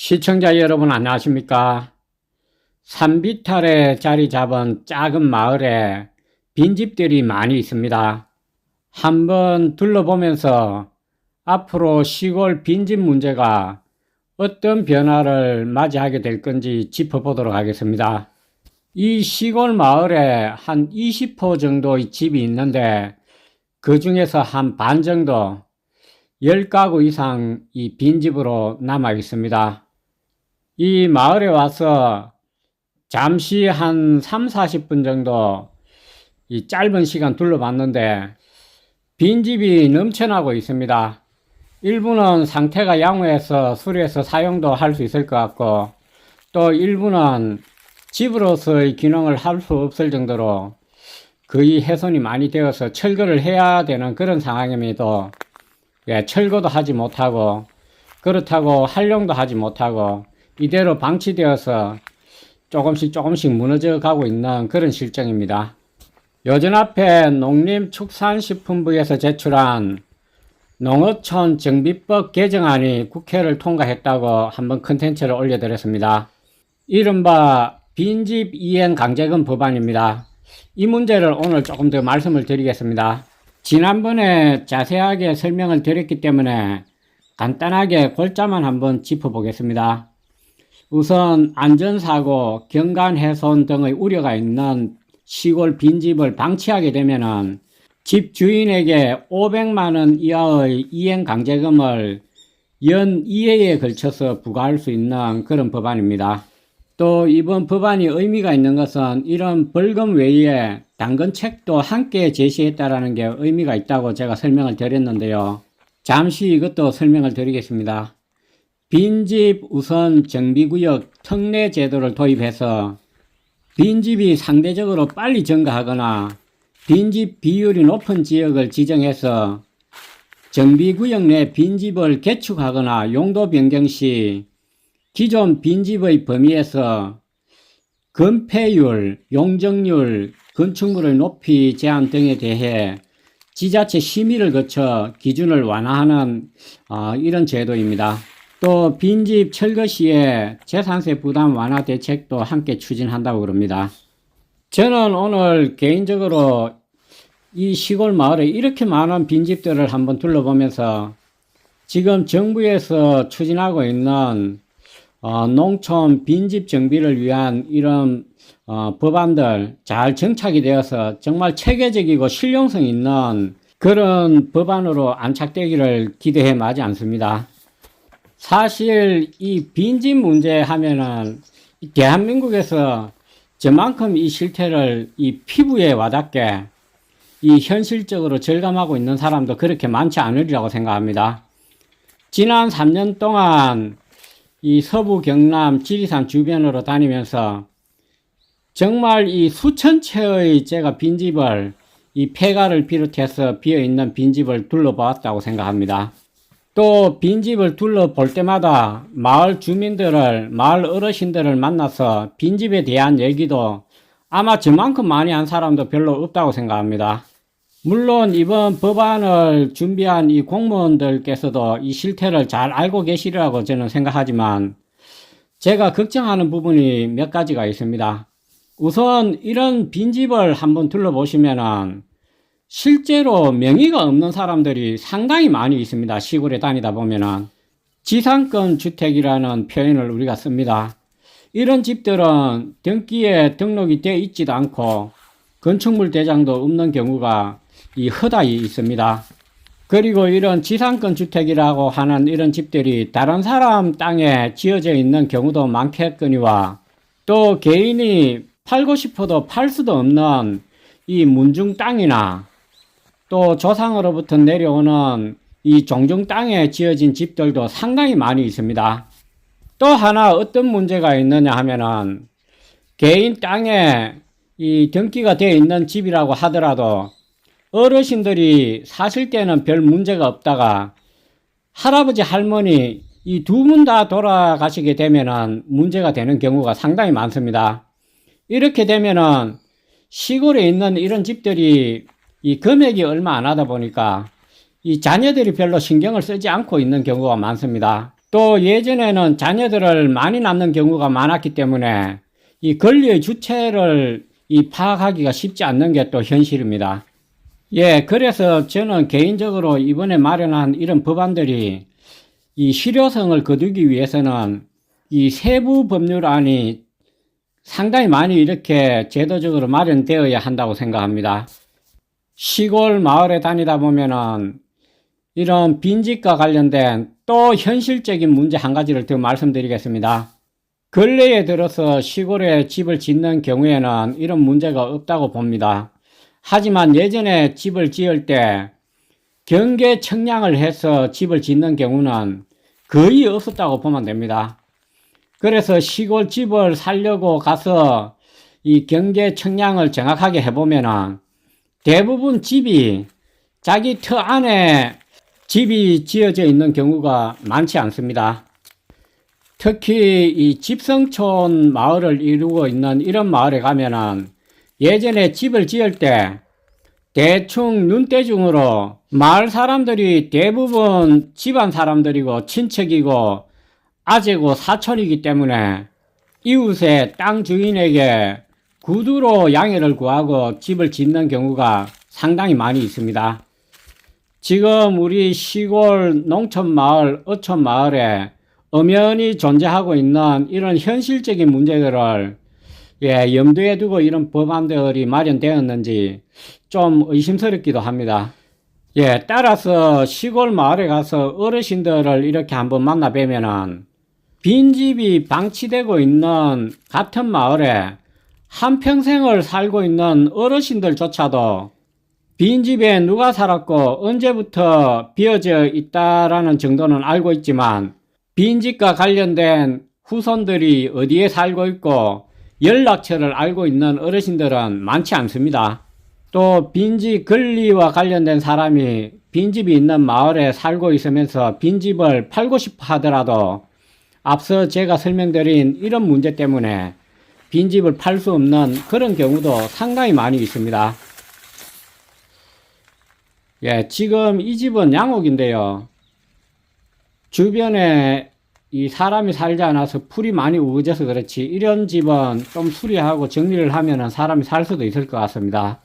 시청자 여러분 안녕하십니까? 산비탈에 자리 잡은 작은 마을에 빈집들이 많이 있습니다. 한번 둘러보면서 앞으로 시골 빈집 문제가 어떤 변화를 맞이하게 될 건지 짚어보도록 하겠습니다. 이 시골 마을에 한 20호 정도의 집이 있는데 그 중에서 한 반 정도 10가구 이상 이 빈집으로 남아 있습니다. 이 마을에 와서 잠시 한 3, 40분 정도 이 짧은 시간 둘러봤는데 빈집이 넘쳐나고 있습니다. 일부는 상태가 양호해서 수리해서 사용도 할 수 있을 것 같고, 또 일부는 집으로서의 기능을 할 수 없을 정도로 거의 훼손이 많이 되어서 철거를 해야 되는 그런 상황임에도 철거도 하지 못하고, 그렇다고 활용도 하지 못하고 이대로 방치되어서 조금씩 무너져 가고 있는 그런 실정입니다. 요즘 앞에 농림축산식품부에서 제출한 농어촌 정비법 개정안이 국회를 통과했다고 한번 컨텐츠를 올려드렸습니다. 이른바 빈집 이행 강제금 법안입니다. 이 문제를 오늘 조금 더 말씀을 드리겠습니다. 지난번에 자세하게 설명을 드렸기 때문에 간단하게 골자만 한번 짚어보겠습니다. 우선 안전사고, 경관훼손 등의 우려가 있는 시골 빈집을 방치하게 되면은 집 주인에게 500만원 이하의 이행강제금을 연 2회에 걸쳐서 부과할 수 있는 그런 법안입니다. 또 이번 법안이 의미가 있는 것은 이런 벌금 외에 당근책도 함께 제시했다라는 게 의미가 있다고 제가 설명을 드렸는데요. 잠시 이것도 설명을 드리겠습니다. 빈집 우선 정비구역 특례 제도를 도입해서 빈집이 상대적으로 빨리 증가하거나 빈집 비율이 높은 지역을 지정해서 정비구역 내 빈집을 개축하거나 용도 변경 시 기존 빈집의 범위에서 건폐율, 용적률, 건축물의 높이 제한 등에 대해 지자체 심의를 거쳐 기준을 완화하는 이런 제도입니다. 또 빈집 철거 시에 재산세 부담 완화 대책도 함께 추진한다고 그럽니다. 저는 오늘 개인적으로 이 시골 마을에 이렇게 많은 빈집들을 한번 둘러보면서 지금 정부에서 추진하고 있는 농촌 빈집 정비를 위한 이런 법안들 잘 정착이 되어서 정말 체계적이고 실용성 있는 그런 법안으로 안착되기를 기대해 마지 않습니다. 사실 이 빈집 문제 하면은 대한민국에서 저만큼 이 실태를 이 피부에 와닿게 이 현실적으로 절감하고 있는 사람도 그렇게 많지 않으리라고 생각합니다. 지난 3년 동안 이 서부 경남 지리산 주변으로 다니면서 정말 이 수천 채의 제가 빈집을 이 폐가를 비롯해서 비어있는 빈집을 둘러보았다고 생각합니다. 또 빈집을 둘러볼 때마다 마을 주민들을, 마을 어르신들을 만나서 빈집에 대한 얘기도 아마 저만큼 많이 한 사람도 별로 없다고 생각합니다. 물론 이번 법안을 준비한 이 공무원들께서도 이 실태를 잘 알고 계시리라고 저는 생각하지만 제가 걱정하는 부분이 몇 가지가 있습니다. 우선 이런 빈집을 한번 둘러보시면은 실제로 명의가 없는 사람들이 상당히 많이 있습니다. 시골에 다니다 보면은 지상권 주택이라는 표현을 우리가 씁니다. 이런 집들은 등기에 등록이 되어 있지도 않고 건축물 대장도 없는 경우가 허다히 있습니다. 그리고 이런 지상권 주택이라고 하는 이런 집들이 다른 사람 땅에 지어져 있는 경우도 많겠거니와 또 개인이 팔고 싶어도 팔 수도 없는 이 문중 땅이나 또 조상으로부터 내려오는 이 종중 땅에 지어진 집들도 상당히 많이 있습니다. 또 하나 어떤 문제가 있느냐 하면은 개인 땅에 이 등기가 되어 있는 집이라고 하더라도 어르신들이 사실 때는 별 문제가 없다가 할아버지 할머니 이 두 분 다 돌아가시게 되면은 문제가 되는 경우가 상당히 많습니다. 이렇게 되면은 시골에 있는 이런 집들이 이 금액이 얼마 안 하다 보니까 이 자녀들이 별로 신경을 쓰지 않고 있는 경우가 많습니다. 또 예전에는 자녀들을 많이 낳는 경우가 많았기 때문에 이 권리의 주체를 파악하기가 쉽지 않는 게 또 현실입니다. 예, 그래서 저는 개인적으로 이번에 마련한 이런 법안들이 이 실효성을 거두기 위해서는 이 세부 법률안이 상당히 많이 이렇게 제도적으로 마련되어야 한다고 생각합니다. 시골 마을에 다니다 보면은 이런 빈집과 관련된 또 현실적인 문제 한 가지를 더 말씀드리겠습니다. 근래에 들어서 시골에 집을 짓는 경우에는 이런 문제가 없다고 봅니다. 하지만 예전에 집을 지을 때 경계 청량을 해서 집을 짓는 경우는 거의 없었다고 보면 됩니다. 그래서 시골 집을 살려고 가서 이 경계 청량을 정확하게 해보면은 대부분 집이 자기 터 안에 집이 지어져 있는 경우가 많지 않습니다. 특히 이 집성촌 마을을 이루고 있는 이런 마을에 가면은 예전에 집을 지을 때 대충 눈대중으로 마을 사람들이 대부분 집안 사람들이고 친척이고 아재고 사촌이기 때문에 이웃의 땅 주인에게 구두로 양해를 구하고 집을 짓는 경우가 상당히 많이 있습니다. 지금 우리 시골 농촌 마을, 어촌 마을에 엄연히 존재하고 있는 이런 현실적인 문제들을 염두에 두고 이런 법안들이 마련되었는지 좀 의심스럽기도 합니다. 따라서 시골 마을에 가서 어르신들을 이렇게 한번 만나 뵈면은 빈집이 방치되고 있는 같은 마을에 한평생을 살고 있는 어르신들조차도 빈집에 누가 살았고 언제부터 비어져 있다라는 정도는 알고 있지만 빈집과 관련된 후손들이 어디에 살고 있고 연락처를 알고 있는 어르신들은 많지 않습니다. 또 빈집 권리와 관련된 사람이 빈집이 있는 마을에 살고 있으면서 빈집을 팔고 싶어 하더라도 앞서 제가 설명드린 이런 문제 때문에 빈집을 팔 수 없는 그런 경우도 상당히 많이 있습니다. 지금 이 집은 양옥인데요. 주변에 이 사람이 살지 않아서 풀이 많이 우거져서 그렇지 이런 집은 좀 수리하고 정리를 하면 사람이 살 수도 있을 것 같습니다.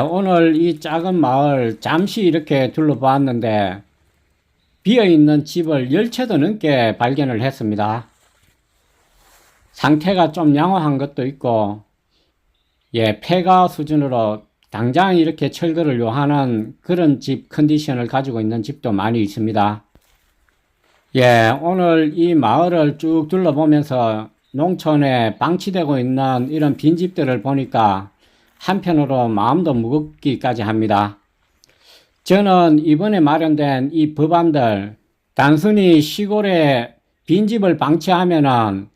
오늘 이 작은 마을 잠시 이렇게 둘러보았는데 비어있는 집을 10채도 넘게 발견을 했습니다. 상태가 좀 양호한 것도 있고 폐가 수준으로 당장 이렇게 철거를 요하는 그런 집 컨디션을 가지고 있는 집도 많이 있습니다. 오늘 이 마을을 쭉 둘러보면서 농촌에 방치되고 있는 이런 빈집들을 보니까 한편으로 마음도 무겁기까지 합니다. 저는 이번에 마련된 이 법안들 단순히 시골에 빈집을 방치하면은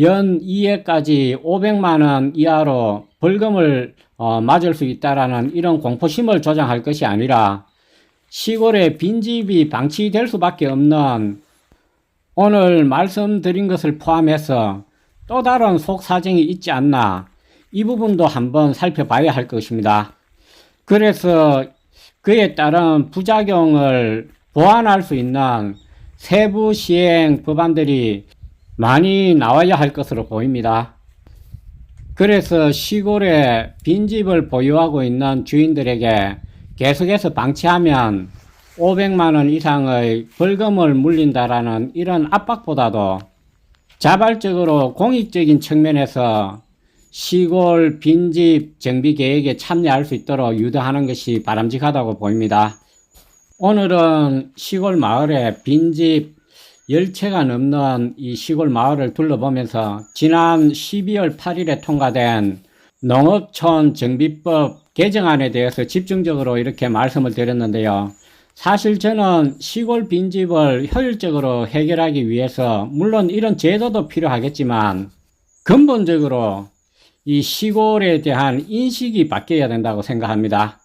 연 2회까지 500만원 이하로 벌금을 맞을 수 있다라는 이런 공포심을 조장할 것이 아니라 시골에 빈집이 방치될 수밖에 없는 오늘 말씀드린 것을 포함해서 또 다른 속사정이 있지 않나 이 부분도 한번 살펴봐야 할 것입니다. 그래서 그에 따른 부작용을 보완할 수 있는 세부 시행 법안들이 많이 나와야 할 것으로 보입니다. 그래서 시골에 빈집을 보유하고 있는 주인들에게 계속해서 방치하면 500만원 이상의 벌금을 물린다라는 이런 압박보다도 자발적으로 공익적인 측면에서 시골 빈집 정비 계획에 참여할 수 있도록 유도하는 것이 바람직하다고 보입니다. 오늘은 시골 마을에 빈집 10채가 넘는 이 시골 마을을 둘러보면서 지난 12월 8일에 통과된 농업촌 정비법 개정안에 대해서 집중적으로 이렇게 말씀을 드렸는데요. 사실 저는 시골 빈집을 효율적으로 해결하기 위해서 물론 이런 제도도 필요하겠지만 근본적으로 이 시골에 대한 인식이 바뀌어야 된다고 생각합니다.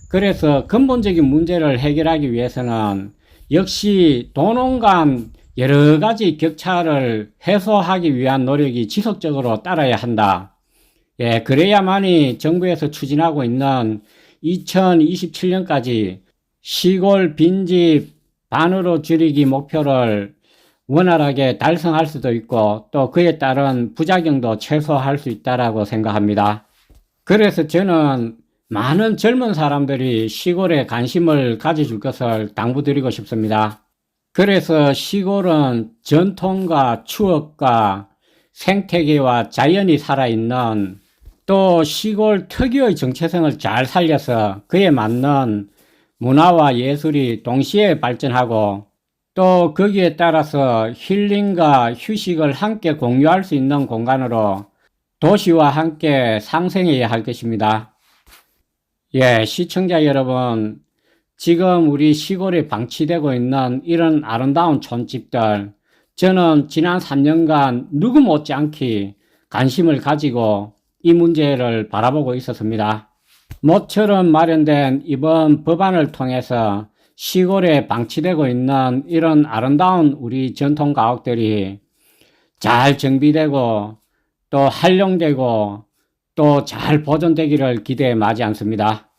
그래서 근본적인 문제를 해결하기 위해서는 역시 도농 간 여러 가지 격차를 해소하기 위한 노력이 지속적으로 따라야 한다. 그래야만이 정부에서 추진하고 있는 2027년까지 시골 빈집 반으로 줄이기 목표를 원활하게 달성할 수도 있고 또 그에 따른 부작용도 최소화할 수 있다고 생각합니다. 그래서 저는 많은 젊은 사람들이 시골에 관심을 가져줄 것을 당부드리고 싶습니다. 그래서 시골은 전통과 추억과 생태계와 자연이 살아있는 또 시골 특유의 정체성을 잘 살려서 그에 맞는 문화와 예술이 동시에 발전하고 또 거기에 따라서 힐링과 휴식을 함께 공유할 수 있는 공간으로 도시와 함께 상생해야 할 것입니다. 예, 시청자 여러분, 지금 우리 시골에 방치되고 있는 이런 아름다운 촌집들, 저는 지난 3년간 누구 못지않게 관심을 가지고 이 문제를 바라보고 있었습니다. 모처럼 마련된 이번 법안을 통해서 시골에 방치되고 있는 이런 아름다운 우리 전통 가옥들이 잘 정비되고 또 활용되고 또 잘 보존되기를 기대에 마지 않습니다.